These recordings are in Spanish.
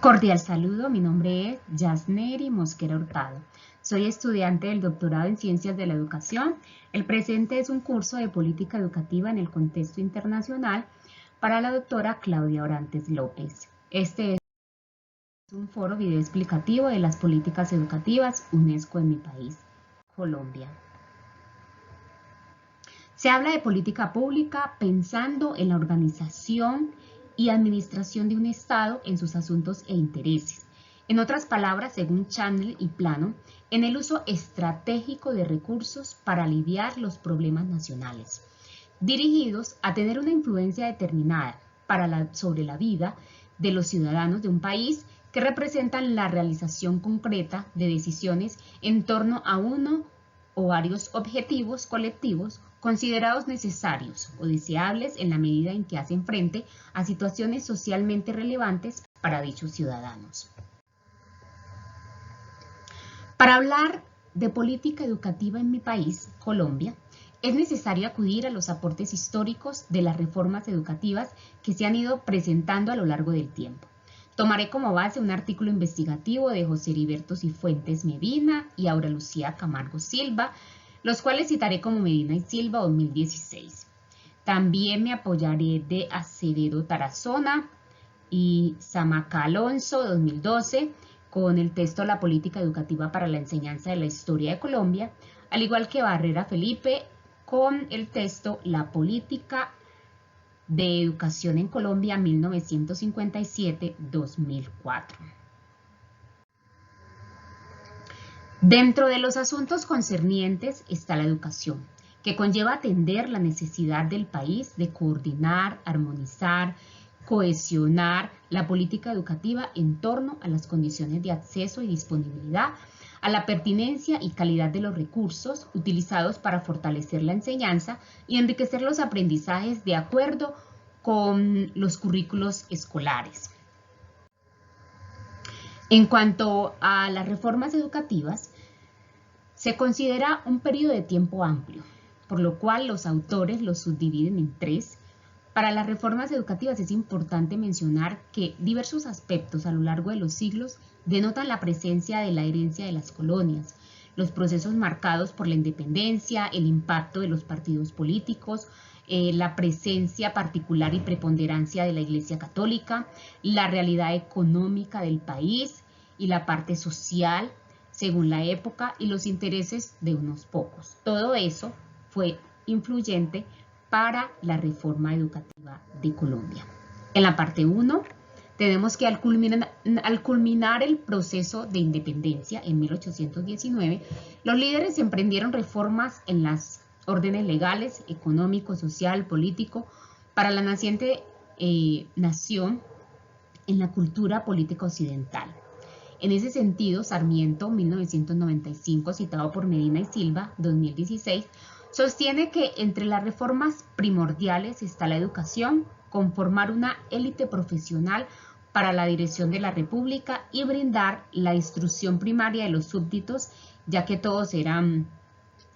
Cordial saludo, mi nombre es Yasneri Mosquera Hurtado. Soy estudiante del doctorado en Ciencias de la Educación. El presente es un curso de política educativa en el contexto internacional para la doctora Claudia Orantes López. Este es un foro video explicativo de las políticas educativas UNESCO en mi país, Colombia. Se habla de política pública pensando en la organización y administración de un Estado en sus asuntos e intereses. En otras palabras, según Channel y Plano, en el uso estratégico de recursos para aliviar los problemas nacionales, dirigidos a tener una influencia determinada sobre la vida de los ciudadanos de un país que representan la realización concreta de decisiones en torno a uno o varios objetivos colectivos considerados necesarios o deseables en la medida en que hacen frente a situaciones socialmente relevantes para dichos ciudadanos. Para hablar de política educativa en mi país, Colombia, es necesario acudir a los aportes históricos de las reformas educativas que se han ido presentando a lo largo del tiempo. Tomaré como base un artículo investigativo de José Heriberto Cifuentes Medina y Aura Lucía Camargo Silva, los cuales citaré como Medina y Silva 2016. También me apoyaré de Acevedo Tarazona y Zamaca Alonso 2012 con el texto La política educativa para la enseñanza de la historia de Colombia, al igual que Barrera Felipe con el texto La política de educación en Colombia 1957-2004. Dentro de los asuntos concernientes está la educación, que conlleva atender la necesidad del país de coordinar, armonizar, cohesionar la política educativa en torno a las condiciones de acceso y disponibilidad, a la pertinencia y calidad de los recursos utilizados para fortalecer la enseñanza y enriquecer los aprendizajes de acuerdo con los currículos escolares. En cuanto a las reformas educativas, se considera un periodo de tiempo amplio, por lo cual los autores los subdividen en tres. Para las reformas educativas es importante mencionar que diversos aspectos a lo largo de los siglos denotan la presencia de la herencia de las colonias, los procesos marcados por la independencia, el impacto de los partidos políticos, la presencia particular y preponderancia de la Iglesia Católica, la realidad económica del país y la parte social según la época y los intereses de unos pocos. Todo eso fue influyente para la reforma educativa de Colombia. En la parte 1 tenemos que al culminar el proceso de independencia en 1819, los líderes emprendieron reformas en las órdenes legales, económico, social, político, para la naciente nación en la cultura política occidental. En ese sentido, Sarmiento, 1995, citado por Medina y Silva, 2016, sostiene que entre las reformas primordiales está la educación, conformar una élite profesional para la dirección de la República y brindar la instrucción primaria de los súbditos, ya que todos eran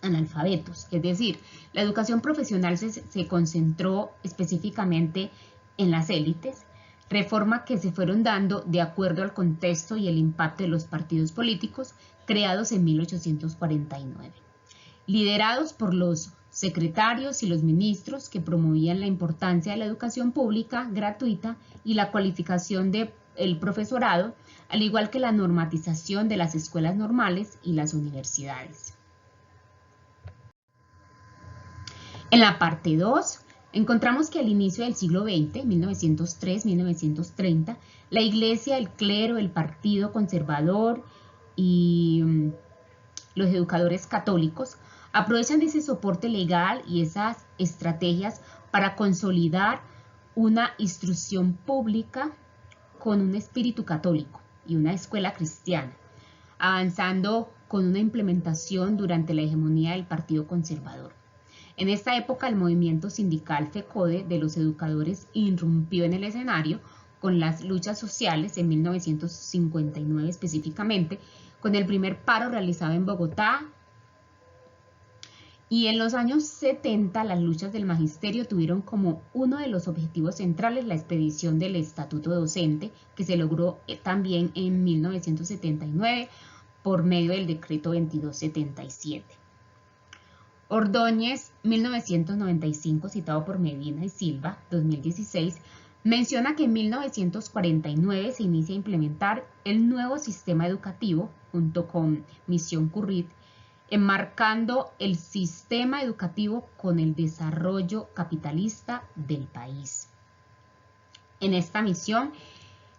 analfabetos. Es decir, la educación profesional se concentró específicamente en las élites, reforma que se fueron dando de acuerdo al contexto y el impacto de los partidos políticos creados en 1849. Liderados por los secretarios y los ministros que promovían la importancia de la educación pública gratuita y la cualificación del profesorado, al igual que la normatización de las escuelas normales y las universidades. En la parte 2, encontramos que al inicio del siglo XX, 1903-1930, la Iglesia, el clero, el Partido Conservador y los educadores católicos aprovechan ese soporte legal y esas estrategias para consolidar una instrucción pública con un espíritu católico y una escuela cristiana, avanzando con una implementación durante la hegemonía del Partido Conservador. En esta época, el movimiento sindical FECODE de los educadores irrumpió en el escenario con las luchas sociales en 1959 específicamente, con el primer paro realizado en Bogotá Y en los años 70 las luchas del magisterio tuvieron como uno de los objetivos centrales la expedición del estatuto docente, que se logró también en 1979 por medio del decreto 2277. Ordóñez, 1995, citado por Medina y Silva, 2016, menciona que en 1949 se inicia a implementar el nuevo sistema educativo junto con Misión Currit, enmarcando el sistema educativo con el desarrollo capitalista del país. En esta misión,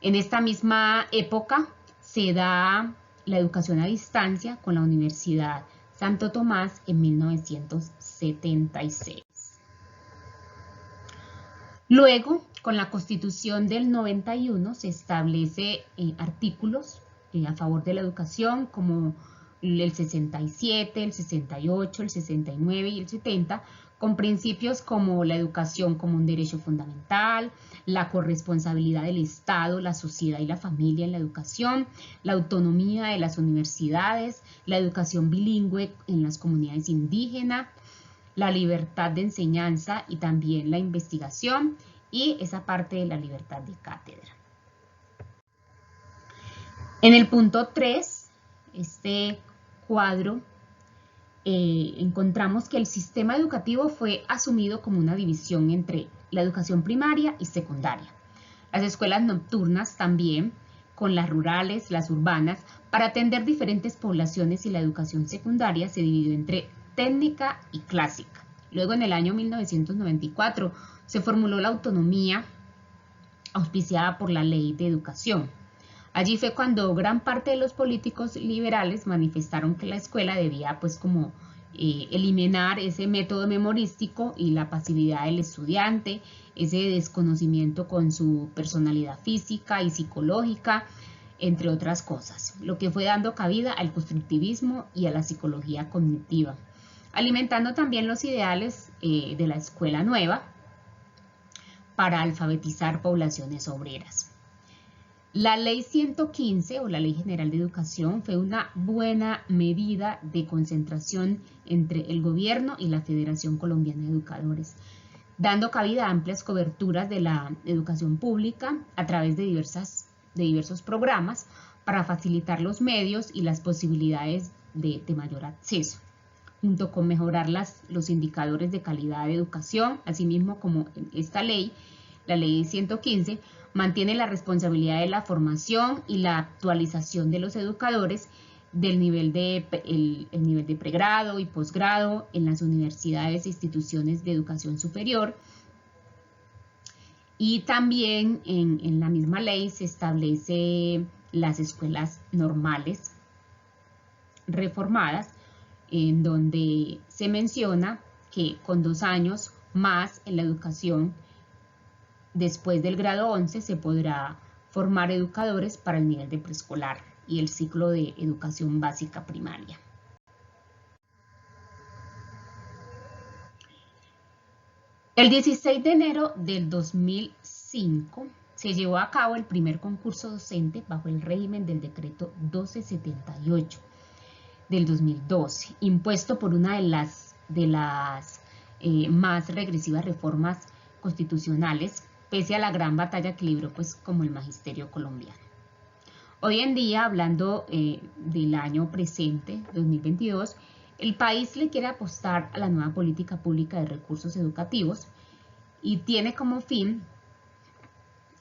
en esta misma época, se da la educación a distancia con la Universidad Santo Tomás en 1976. Luego, con la Constitución del 91, se establece artículos a favor de la educación como el 67, el 68, el 69 y el 70, con principios como la educación como un derecho fundamental, la corresponsabilidad del Estado, la sociedad y la familia en la educación, la autonomía de las universidades, la educación bilingüe en las comunidades indígenas, la libertad de enseñanza y también la investigación y esa parte de la libertad de cátedra. En el punto 3, este cuadro, encontramos que el sistema educativo fue asumido como una división entre la educación primaria y secundaria. Las escuelas nocturnas también, con las rurales, las urbanas, para atender diferentes poblaciones, y la educación secundaria se dividió entre técnica y clásica. Luego, en el año 1994, se formuló la autonomía auspiciada por la Ley de Educación. Allí fue cuando gran parte de los políticos liberales manifestaron que la escuela debía eliminar ese método memorístico y la pasividad del estudiante, ese desconocimiento con su personalidad física y psicológica, entre otras cosas, lo que fue dando cabida al constructivismo y a la psicología cognitiva, alimentando también los ideales de la escuela nueva para alfabetizar poblaciones obreras. La Ley 115 o la Ley General de Educación fue una buena medida de concentración entre el gobierno y la Federación Colombiana de Educadores, dando cabida a amplias coberturas de la educación pública a través de diversos programas para facilitar los medios y las posibilidades de mayor acceso, junto con mejorar los indicadores de calidad de educación, asimismo como esta ley, la Ley 115, mantiene la responsabilidad de la formación y la actualización de los educadores del nivel el nivel de pregrado y posgrado en las universidades e instituciones de educación superior. Y también en la misma ley se establece las escuelas normales reformadas, en donde se menciona que con 2 años más en la educación después del grado 11 se podrá formar educadores para el nivel de preescolar y el ciclo de educación básica primaria. El 16 de enero del 2005 se llevó a cabo el primer concurso docente bajo el régimen del decreto 1278 del 2012, impuesto por una de las más regresivas reformas constitucionales, pese a la gran batalla que libró como el magisterio colombiano. Hoy en día, hablando del año presente, 2022, el país le quiere apostar a la nueva política pública de recursos educativos y tiene como fin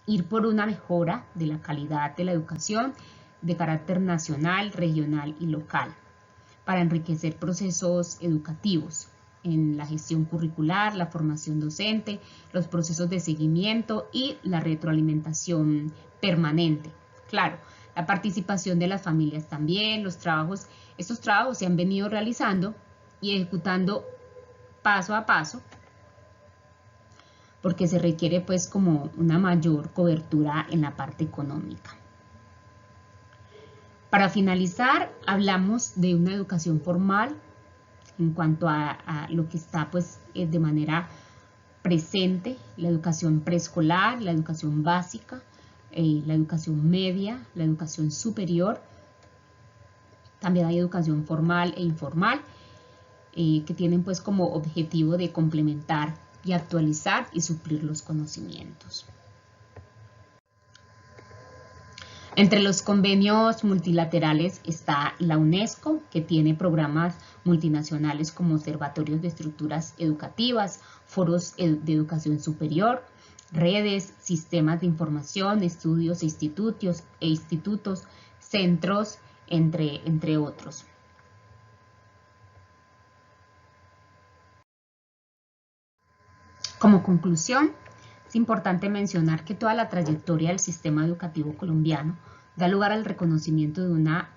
ir por una mejora de la calidad de la educación de carácter nacional, regional y local, para enriquecer procesos educativos en la gestión curricular, la formación docente, los procesos de seguimiento y la retroalimentación permanente. Claro, la participación de las familias también, estos trabajos se han venido realizando y ejecutando paso a paso, porque se requiere como una mayor cobertura en la parte económica. Para finalizar, hablamos de una educación formal en cuanto a lo que está de manera presente, la educación preescolar, la educación básica, la educación media, la educación superior. También hay educación formal e informal. que tienen pues como objetivo de complementar y actualizar y suplir los conocimientos. Entre los convenios multilaterales está la UNESCO, que tiene programas multinacionales como observatorios de estructuras educativas, foros de educación superior, redes, sistemas de información, estudios e institutos, centros, entre otros. Como conclusión, es importante mencionar que toda la trayectoria del sistema educativo colombiano da lugar al reconocimiento de una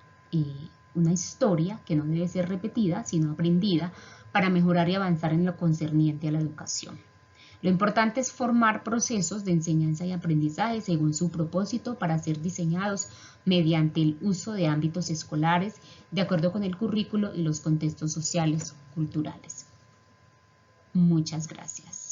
historia que no debe ser repetida, sino aprendida, para mejorar y avanzar en lo concerniente a la educación. Lo importante es formar procesos de enseñanza y aprendizaje según su propósito para ser diseñados mediante el uso de ámbitos escolares de acuerdo con el currículo y los contextos sociales, culturales. Muchas gracias.